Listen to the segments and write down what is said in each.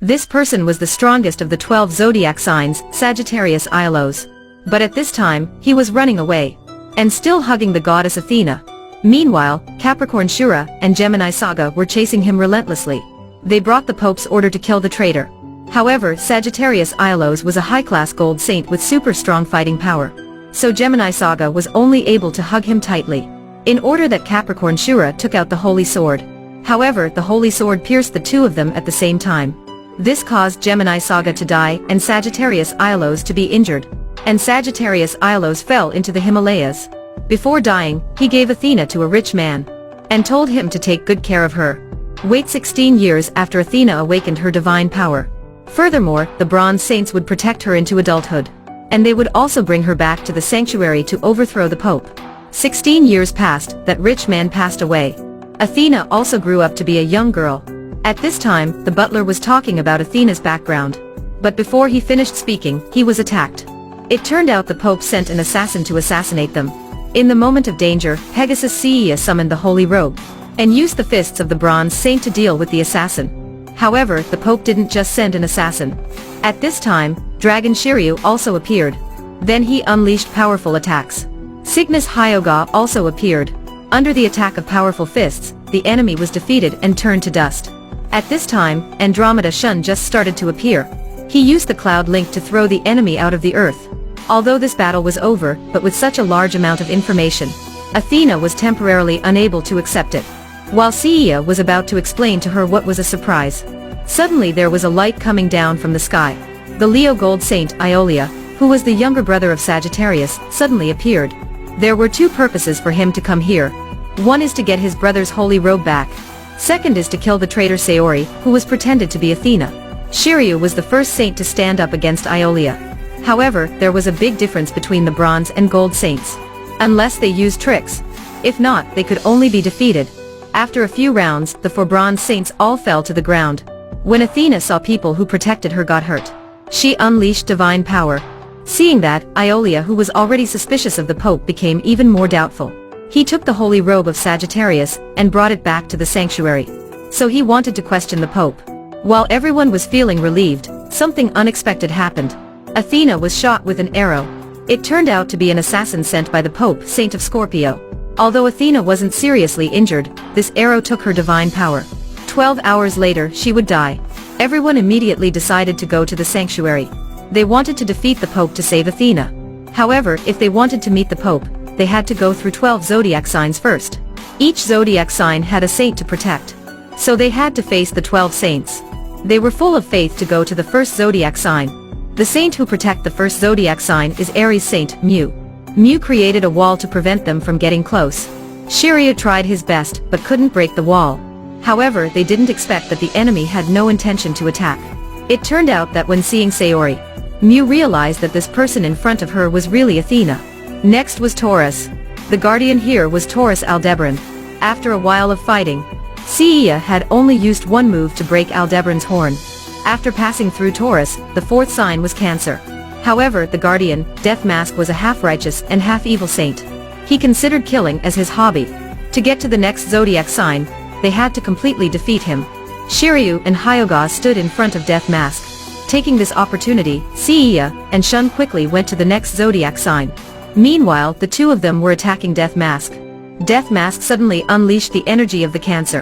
This person was the strongest of the 12 zodiac signs, Sagittarius Ailos. But at this time, he was running away. And still hugging the goddess Athena. Meanwhile, Capricorn Shura and Gemini Saga were chasing him relentlessly. They brought the Pope's order to kill the traitor. However, Sagittarius Ailos was a high-class gold saint with super strong fighting power. So Gemini Saga was only able to hug him tightly. In order that Capricorn Shura took out the holy sword. However, the holy sword pierced the two of them at the same time. This caused Gemini Saga to die and Sagittarius Ailos to be injured. And Sagittarius Ailos fell into the Himalayas. Before dying, he gave Athena to a rich man. And told him to take good care of her. Wait 16 years after Athena awakened her divine power. Furthermore, the bronze saints would protect her into adulthood. And they would also bring her back to the sanctuary to overthrow the Pope. 16 years passed, that rich man passed away. Athena also grew up to be a young girl. At this time, the butler was talking about Athena's background. But before he finished speaking, he was attacked. It turned out the Pope sent an assassin to assassinate them. In the moment of danger, Pegasus SEIYA summoned the holy robe. And used the fists of the bronze saint to deal with the assassin. However, the Pope didn't just send an assassin. At this time, Dragon Shiryu also appeared. Then he unleashed powerful attacks. Cygnus Hyoga also appeared. Under the attack of powerful fists, the enemy was defeated and turned to dust. At this time, Andromeda Shun just started to appear. He used the cloud link to throw the enemy out of the earth. Although this battle was over, but with such a large amount of information, Athena was temporarily unable to accept it. While SEIYA was about to explain to her what was a surprise. Suddenly there was a light coming down from the sky. The Leo Gold Saint Iolia, who was the younger brother of Sagittarius, suddenly appeared. There were two purposes for him to come here. One is to get his brother's holy robe back. Second is to kill the traitor Saori, who was pretended to be Athena. Shiryu was the first saint to stand up against Iolia. However, there was a big difference between the bronze and gold saints. Unless they used tricks. If not, they could only be defeated. After a few rounds, the four bronze saints all fell to the ground. When Athena saw people who protected her got hurt, she unleashed divine power. Seeing that, Iolia, who was already suspicious of the Pope, became even more doubtful. He took the holy robe of Sagittarius and brought it back to the sanctuary. So he wanted to question the Pope. While everyone was feeling relieved, something unexpected happened. Athena was shot with an arrow. It turned out to be an assassin sent by the Pope, Saint of Scorpio. Although Athena wasn't seriously injured, this arrow took her divine power. 12 hours later, she would die. Everyone immediately decided to go to the sanctuary. They wanted to defeat the Pope to save Athena. However, if they wanted to meet the Pope, they had to go through 12 zodiac signs first. Each zodiac sign had a saint to protect. So they had to face the 12 saints. They were full of faith to go to the first zodiac sign. The saint who protect the first zodiac sign is Aries Saint, Mu. Mu created a wall to prevent them from getting close. Shiryu tried his best, but couldn't break the wall. However, they didn't expect that the enemy had no intention to attack. It turned out that when seeing Saori, Mu realized that this person in front of her was really Athena. Next was Taurus. The guardian here was Taurus Aldebaran. After a while of fighting, SEIYA had only used one move to break Aldebaran's horn. After passing through Taurus, the fourth sign was Cancer. However, the guardian, Death Mask, was a half-righteous and half-evil saint. He considered killing as his hobby. To get to the next zodiac sign, they had to completely defeat him. Shiryu and Hyoga stood in front of Death Mask. Taking this opportunity, SEIYA and Shun quickly went to the next zodiac sign. Meanwhile, the two of them were attacking Death Mask. Death Mask suddenly unleashed the energy of the Cancer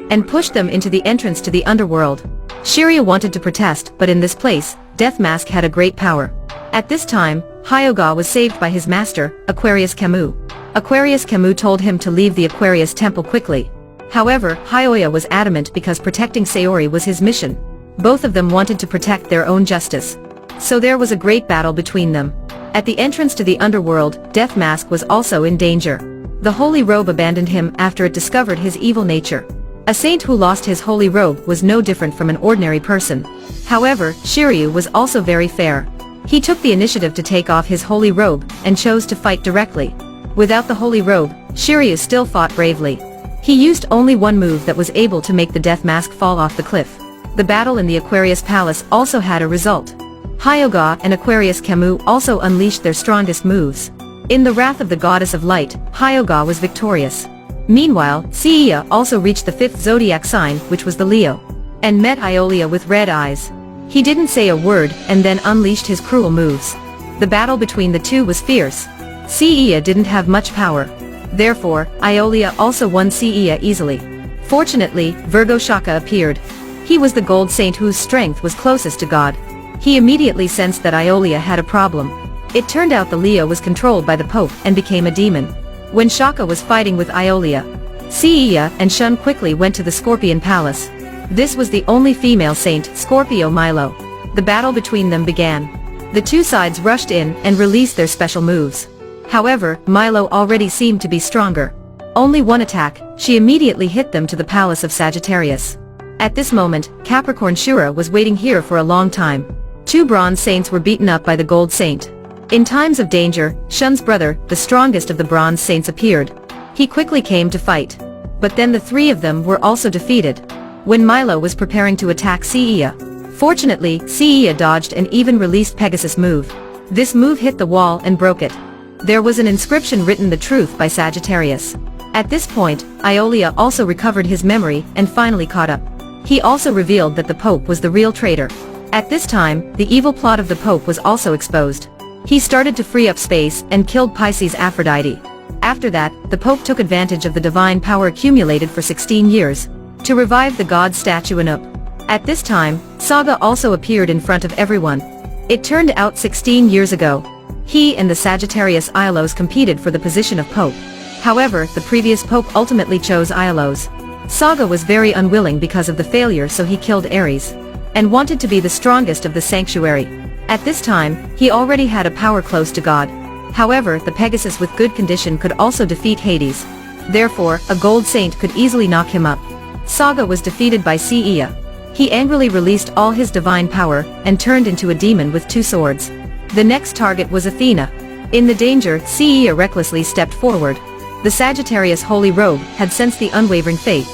and pushed them into the entrance to the underworld. Shiryu wanted to protest, but in this place, Death Mask had a great power. At this time, Hyoga was saved by his master, Aquarius Camus. Aquarius Camus told him to leave the Aquarius temple quickly. However, Hyoga was adamant because protecting Saori was his mission. Both of them wanted to protect their own justice. So there was a great battle between them. At the entrance to the underworld, Death Mask was also in danger. The holy robe abandoned him after it discovered his evil nature. A saint who lost his holy robe was no different from an ordinary person. However, Shiryu was also very fair. He took the initiative to take off his holy robe and chose to fight directly. Without the holy robe, Shiryu still fought bravely. He used only one move that was able to make the Death Mask fall off the cliff. The battle in the Aquarius Palace also had a result. Hyoga and Aquarius Camus also unleashed their strongest moves. In the wrath of the goddess of light, Hyoga was victorious. Meanwhile, SEIYA also reached the fifth zodiac sign, which was the Leo. and met Iolia with red eyes. He didn't say a word and then unleashed his cruel moves. The battle between the two was fierce. SEIYA didn't have much power. Therefore, Iolia also won SEIYA easily. Fortunately, Virgo Shaka appeared. He was the gold saint whose strength was closest to God. He immediately sensed that Iolia had a problem. It turned out the Leo was controlled by the Pope and became a demon. When Shaka was fighting with Iolia, SEIYA and Shun quickly went to the Scorpion Palace. This was the only female saint, Scorpio Milo. The battle between them began. The two sides rushed in and released their special moves. However, Milo already seemed to be stronger. Only one attack, she immediately hit them to the palace of Sagittarius. At this moment, Capricorn Shura was waiting here for a long time. Two bronze saints were beaten up by the gold saint. In times of danger, Shun's brother, the strongest of the bronze saints, appeared. He quickly came to fight. But then the three of them were also defeated. When Milo was preparing to attack SEIYA, fortunately, SEIYA dodged and even released Pegasus move. This move hit the wall and broke it. There was an inscription written "The Truth" by Sagittarius. At this point, Iolia also recovered his memory and finally caught up. He also revealed that the Pope was the real traitor. At this time, the evil plot of the Pope was also exposed. He started to free up space and killed Pisces Aphrodite. After that, the Pope took advantage of the divine power accumulated for 16 years to revive the god statue Anup. At this time, Saga also appeared in front of everyone. It turned out 16 years ago, he and the Sagittarius Ailos competed for the position of Pope. However, the previous Pope ultimately chose Ailos. Saga was very unwilling because of the failure, so he killed Ares and wanted to be the strongest of the sanctuary. At this time, he already had a power close to God. However, the Pegasus with good condition could also defeat Hades. Therefore, a gold saint could easily knock him up. Saga was defeated by SEIYA. He angrily released all his divine power and turned into a demon with two swords. The next target was Athena. In the danger, SEIYA recklessly stepped forward. The Sagittarius holy robe had sensed the unwavering faith,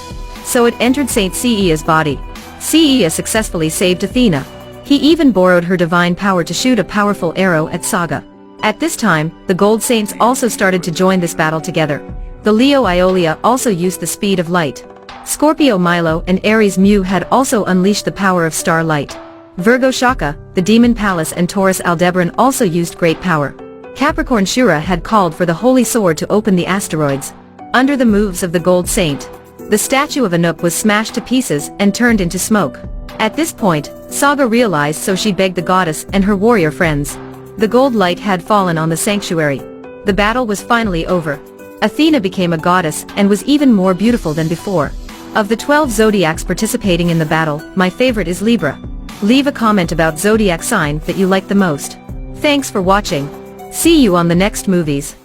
so it entered Saint SEIYA's body. SEIYA successfully saved Athena. He even borrowed her divine power to shoot a powerful arrow at Saga. At this time, the gold saints also started to join this battle together. The Leo Iolia also used the speed of light. Scorpio Milo and Aries Mu had also unleashed the power of starlight. Virgo Shaka, the Demon Palace, and Taurus Aldebaran also used great power. Capricorn Shura had called for the Holy Sword to open the asteroids. Under the moves of the Gold Saint, the statue of Anup was smashed to pieces and turned into smoke. At this point, Saga realized, so she begged the goddess and her warrior friends. The gold light had fallen on the sanctuary. The battle was finally over. Athena became a goddess and was even more beautiful than before. Of the 12 zodiacs participating in the battle, my favorite is Libra. Leave a comment about zodiac sign that you like the most. Thanks for watching. See you on the next movies.